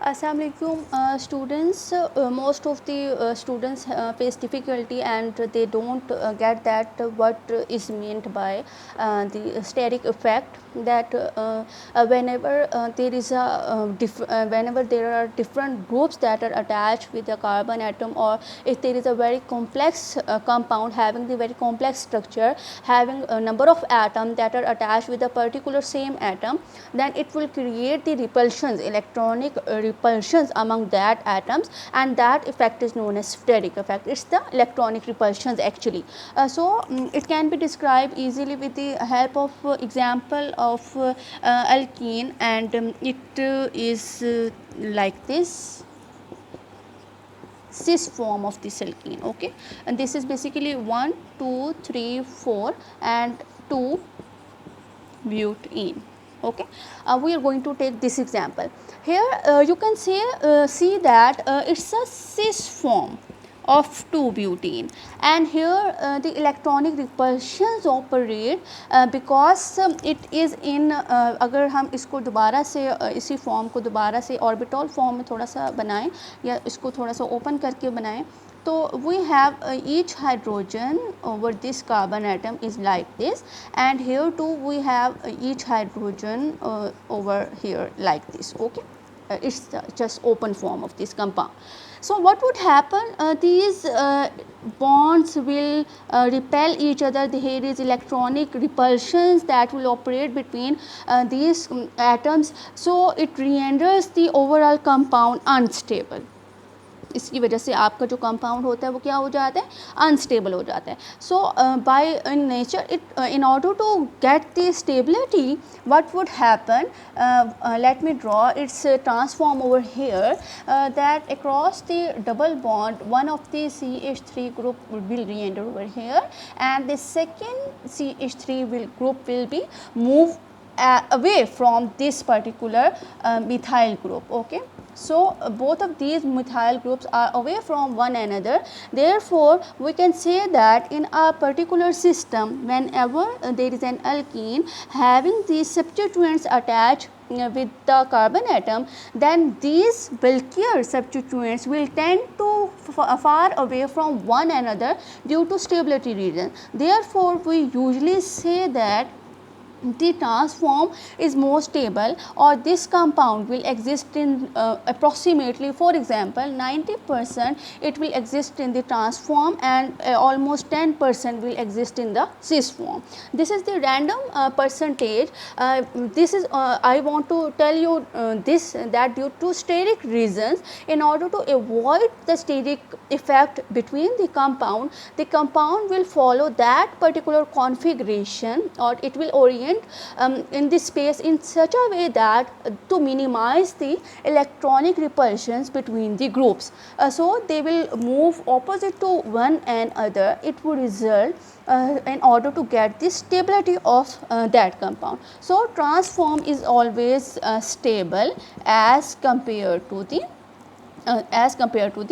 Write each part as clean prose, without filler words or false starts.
Assalamualaikum students. Most of the students face difficulty and they don't get that what is meant by the steric effect, that whenever there is a whenever there are different groups that are attached with the carbon atom, or if there is a very complex compound having the very complex structure, having a number of atoms that are attached with a particular same atom, then it will create the repulsions, electronic repulsions among that atoms, and that effect is known as steric effect. It's the electronic repulsions actually. It can be described easily with the help of example of alkene, and it is like this cis form of this alkene. Okay, and this is basically 1 2 3 4 and 2 butene. Okay, we are going to take this example. Here you can see that it's a cis form of 2-butene, and here the electronic repulsions operate because it is in अगर हम इसको दोबारा से इसी form को दोबारा से orbital form में थोड़ा सा बनाएं या इसको थोड़ा सा ओपन करके बनाएं, तो we have each hydrogen over this carbon atom is like this, and here too we have each hydrogen over here like this. Okay, it's just open form of this compound. So what would happen, these bonds will repel each other. Here is electronic repulsions that will operate between these atoms, so it renders the overall compound unstable. इसकी वजह से आपका जो compound होता है वो क्या हो जाता है, अनस्टेबल हो जाता है. So by in nature it, in order to get the stability, what would happen, let me draw its transform over here, that across the double bond one of the CH3 group will re-enter over here, and the second CH3 group will be moved away from this particular methyl group. Okay, so both of these methyl groups are away from one another. Therefore we can say that in a particular system, whenever there is an alkene having these substituents attached with the carbon atom, then these bulkier substituents will tend to far away from one another due to stability reason. Therefore we usually say that the transform is more stable, or this compound will exist in approximately, for example 90% it will exist in the transform, and almost 10% will exist in the cis form. This is the random percentage. This is I want to tell you this, that due to steric reasons, in order to avoid the steric effect between the compound will follow that particular configuration, or it will orient in this space in such a way that to minimize the electronic repulsions between the groups. So they will move opposite to one another. It would result in order to get the stability of that compound. So transform is always stable as compared to the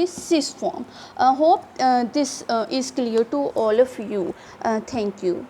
cis form. Hope this is clear to all of you. Thank you.